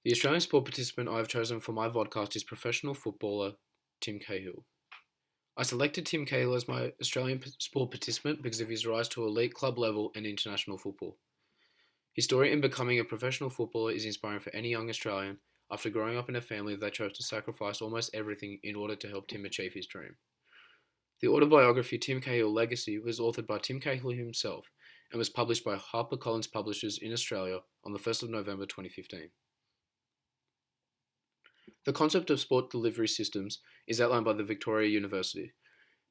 The Australian sport participant I have chosen for my VodCast is professional footballer Tim Cahill. I selected Tim Cahill as my Australian sport participant because of his rise to elite club level and international football. His story in becoming a professional footballer is inspiring for any young Australian after growing up in a family that chose to sacrifice almost everything in order to help Tim achieve his dream. The autobiography Tim Cahill Legacy was authored by Tim Cahill himself and was published by HarperCollinsPublishers in Australia on the 1st of November 2015. The concept of sport delivery systems is outlined by the Victoria University.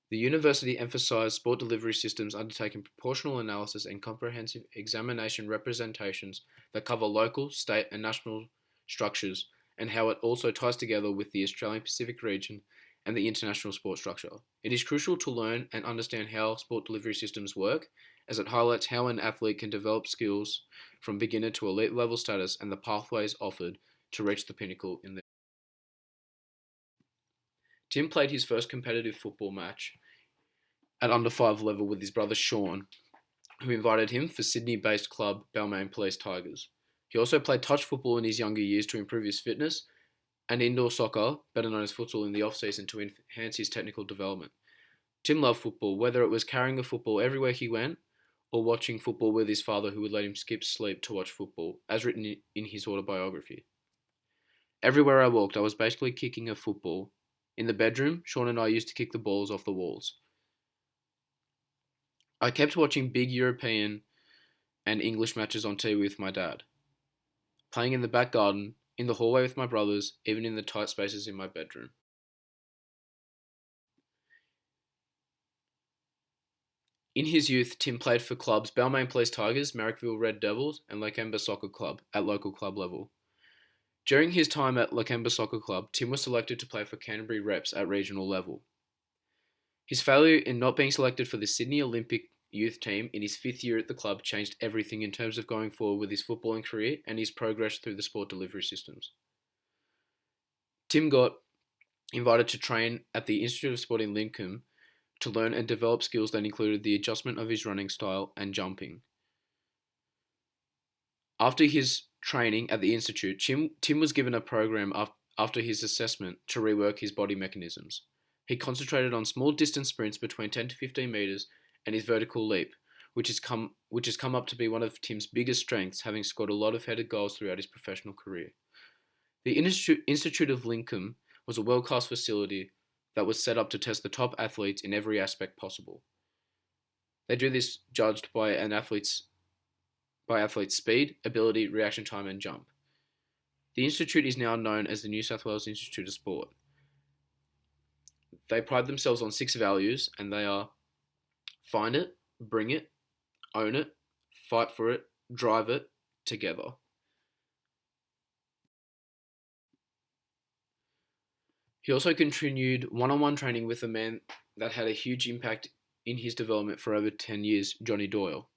The university emphasised sport delivery systems undertaking proportional analysis and comprehensive examination representations that cover local, state, and national structures, and how it also ties together with the Australian Pacific region and the international sport structure. It is crucial to learn and understand how sport delivery systems work, as it highlights how an athlete can develop skills from beginner to elite level status and the pathways offered to reach the pinnacle in their. Tim played his first competitive football match at under 5 level with his brother Sean, who invited him for Sydney-based club Balmain Police Tigers. He also played touch football in his younger years to improve his fitness, and indoor soccer, better known as futsal, in the off-season to enhance his technical development. Tim loved football, whether it was carrying a football everywhere he went or watching football with his father, who would let him skip sleep to watch football, as written in his autobiography. Everywhere I walked, I was basically kicking a football. In the bedroom, Sean and I used to kick the balls off the walls. I kept watching big European and English matches on TV with my dad, playing in the back garden, in the hallway with my brothers, even in the tight spaces in my bedroom. In his youth, Tim played for clubs Balmain Police Tigers, Marrickville Red Devils, and Lakemba Soccer Club at local club level. During his time at Lakemba Soccer Club, Tim was selected to play for Canterbury Reps at regional level. His failure in not being selected for the Sydney Olympic youth team in his 5th year at the club changed everything in terms of going forward with his footballing career and his progress through the sport delivery systems. Tim got invited to train at the Institute of Sport in Lincoln to learn and develop skills that included the adjustment of his running style and jumping. After his training at the Institute, Tim was given a program after his assessment to rework his body mechanisms. He concentrated on small distance sprints between 10 to 15 metres and his vertical leap, which has come up to be one of Tim's biggest strengths, having scored a lot of headed goals throughout his professional career. The Institute of Lincoln was a world-class facility that was set up to test the top athletes in every aspect possible. They do this judged by athlete's speed, ability, reaction time, and jump. The institute is now known as the New South Wales Institute of Sport. They pride themselves on 6 values, and they are: find it, bring it, own it, fight for it, drive it, together. He also continued one-on-one training with a man that had a huge impact in his development for over 10 years, Johnny Doyle.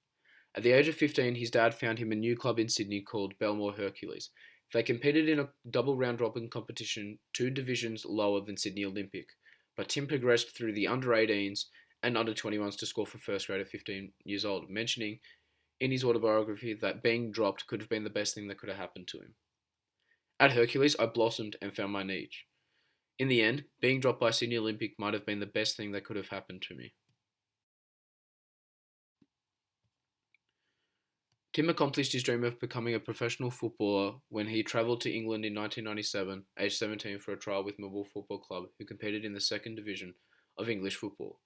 At the age of 15, his dad found him a new club in Sydney called Belmore Hercules. They competed in a double round-robin competition 2 divisions lower than Sydney Olympic, but Tim progressed through the under-18s and under-21s to score for first grade at 15 years old, mentioning in his autobiography that being dropped could have been the best thing that could have happened to him. At Hercules, I blossomed and found my niche. In the end, being dropped by Sydney Olympic might have been the best thing that could have happened to me. Tim accomplished his dream of becoming a professional footballer when he travelled to England in 1997, aged 17, for a trial with Millwall Football Club, who competed in the second division of English football.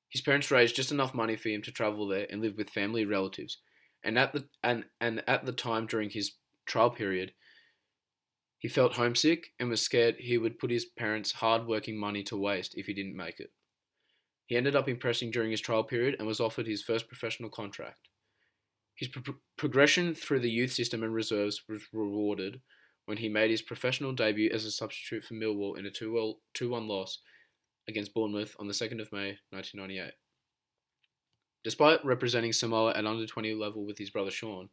His parents raised just enough money for him to travel there and live with family relatives, and at the time during his trial period, he felt homesick and was scared he would put his parents' hard-working money to waste if he didn't make it. He ended up impressing during his trial period and was offered his first professional contract. His progression through the youth system and reserves was rewarded when he made his professional debut as a substitute for Millwall in a 2-1 loss against Bournemouth on the 2nd of May 1998. Despite representing Samoa at under-20 level with his brother Sean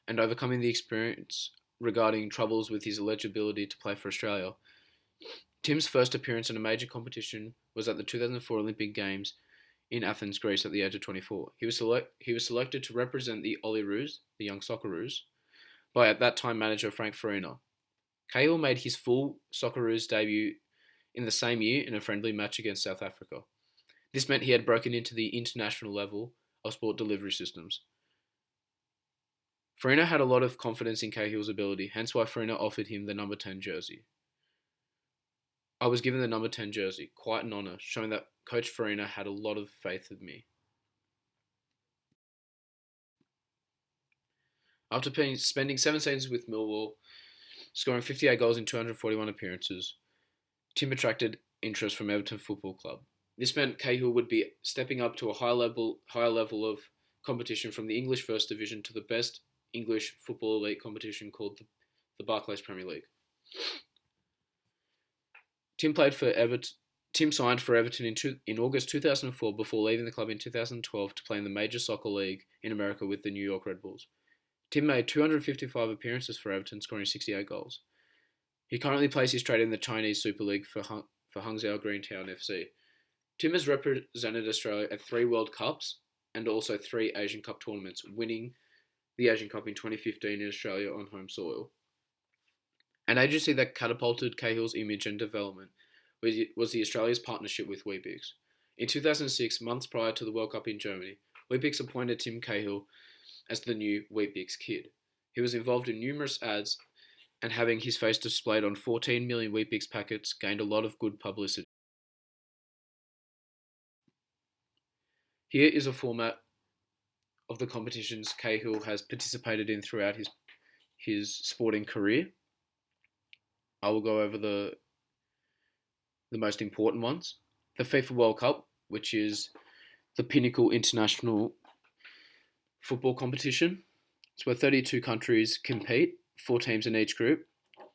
and overcoming the experience regarding troubles with his eligibility to play for Australia, Tim's first appearance in a major competition was at the 2004 Olympic Games in Athens, Greece at the age of 24. He was selected to represent the Olyroos, the young Socceroos, by at that time manager Frank Farina. Cahill made his full Socceroos debut in the same year in a friendly match against South Africa. This meant he had broken into the international level of sport delivery systems. Farina had a lot of confidence in Cahill's ability, hence why Farina offered him the number 10 jersey. I was given the number 10 jersey, quite an honour, showing that Coach Farina had a lot of faith in me. After spending 7 seasons with Millwall, scoring 58 goals in 241 appearances, Tim attracted interest from Everton Football Club. This meant Cahill would be stepping up to a higher level of competition from the English First Division to the best English football elite competition called the Barclays Premier League. Tim signed for Everton in August 2004 before leaving the club in 2012 to play in the Major Soccer League in America with the New York Red Bulls. Tim made 255 appearances for Everton, scoring 68 goals. He currently plays his trade in the Chinese Super League for Hangzhou Greentown FC. Tim has represented Australia at 3 World Cups and also 3 Asian Cup tournaments, winning the Asian Cup in 2015 in Australia on home soil. An agency that catapulted Cahill's image and development was the Australia's partnership with Weet-Bix. In 2006, months prior to the World Cup in Germany, Weet-Bix appointed Tim Cahill as the new Weet-Bix Kid. He was involved in numerous ads, and having his face displayed on 14 million Weet-Bix packets gained a lot of good publicity. Here is a format of the competitions Cahill has participated in throughout his sporting career. I will go over the most important ones. The FIFA World Cup, which is the pinnacle international football competition. It's where 32 countries compete, 4 teams in each group.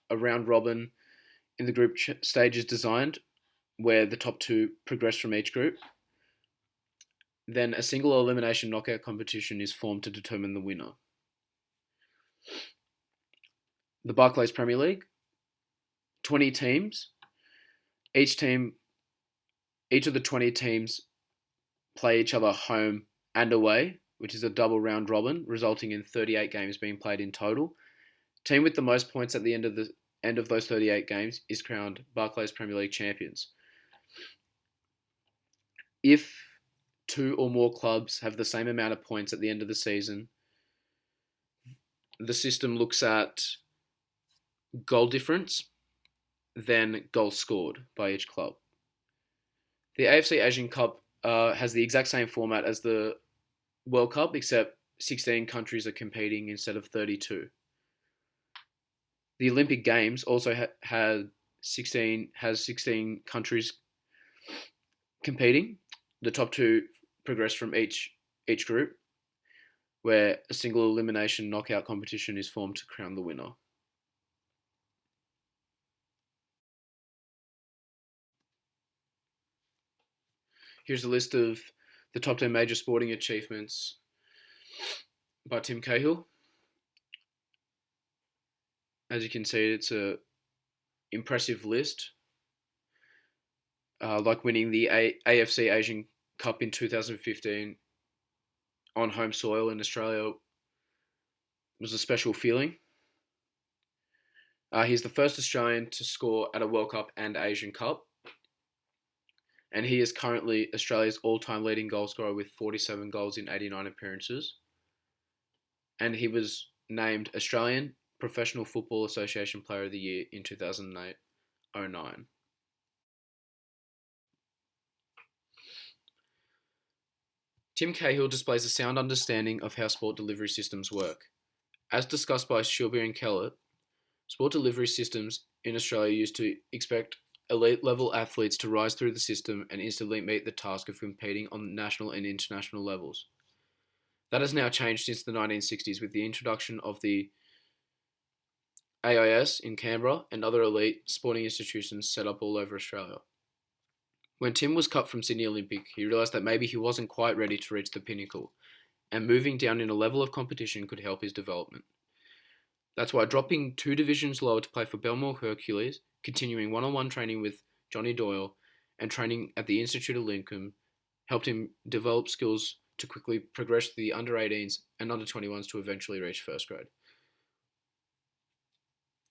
A round robin in the group stage is designed, where the top 2 progress from each group. Then a single elimination knockout competition is formed to determine the winner. The Barclays Premier League, 20 teams. Each of the 20 teams play each other home and away, which is a double round robin, resulting in 38 games being played in total. Team with the most points at the end of those 38 games is crowned Barclays Premier League champions. If 2 or more clubs have the same amount of points at the end of the season, the system looks at goal difference, then goals scored by each club. The AFC Asian Cup has the exact same format as the World Cup, except 16 countries are competing instead of 32. The Olympic Games also has 16 countries competing. The top 2 progress from each group, where a single elimination knockout competition is formed to crown the winner. Here's a list of the top 10 major sporting achievements by Tim Cahill. As you can see, it's an impressive list. Like winning the AFC Asian Cup in 2015 on home soil in Australia was a special feeling. He's the first Australian to score at a World Cup and Asian Cup. And he is currently Australia's all-time leading goal scorer with 47 goals in 89 appearances. And he was named Australian Professional Football Association Player of the Year in 2008-09. Tim Cahill displays a sound understanding of how sport delivery systems work. As discussed by Shilbury and Kellett, sport delivery systems in Australia used to expect elite-level athletes to rise through the system and instantly meet the task of competing on national and international levels. That has now changed since the 1960s with the introduction of the AIS in Canberra and other elite sporting institutions set up all over Australia. When Tim was cut from Sydney Olympic, he realised that maybe he wasn't quite ready to reach the pinnacle, and moving down in a level of competition could help his development. That's why dropping 2 divisions lower to play for Belmore Hercules, continuing one-on-one training with Johnny Doyle, and training at the Institute of Lincoln helped him develop skills to quickly progress to the under-18s and under-21s to eventually reach first grade.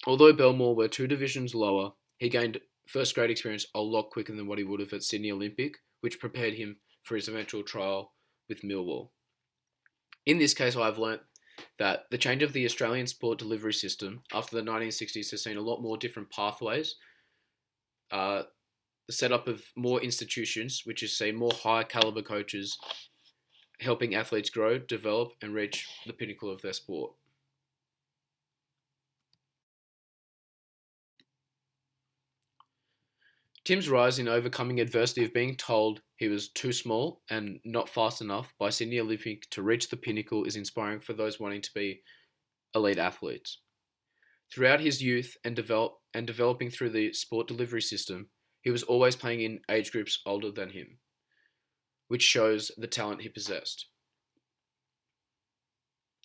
Although Belmore were 2 divisions lower, he gained first grade experience a lot quicker than what he would have at Sydney Olympic, which prepared him for his eventual trial with Millwall. In this case, I've learnt that the change of the Australian sport delivery system after the 1960s has seen a lot more different pathways, the setup of more institutions, which is, say, more high caliber coaches helping athletes grow, develop, and reach the pinnacle of their sport. Tim's rise in overcoming adversity of being told he was too small and not fast enough by Sydney Olympic to reach the pinnacle is inspiring for those wanting to be elite athletes. Throughout his youth and developing through the sport delivery system, he was always playing in age groups older than him, which shows the talent he possessed.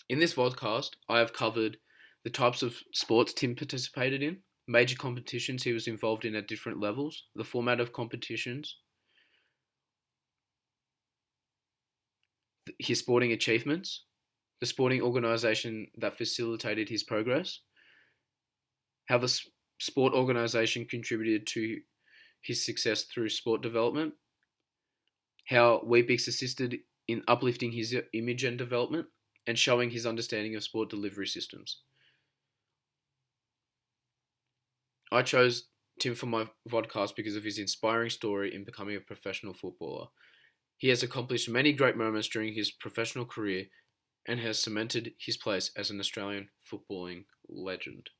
In this VodCast, I have covered the types of sports Tim participated in, major competitions he was involved in at different levels, the format of competitions, his sporting achievements, the sporting organisation that facilitated his progress, how the sport organisation contributed to his success through sport development, how Weet-Bix assisted in uplifting his image and development, and showing his understanding of sport delivery systems. I chose Tim for my VodCast because of his inspiring story in becoming a professional footballer. He has accomplished many great moments during his professional career and has cemented his place as an Australian footballing legend.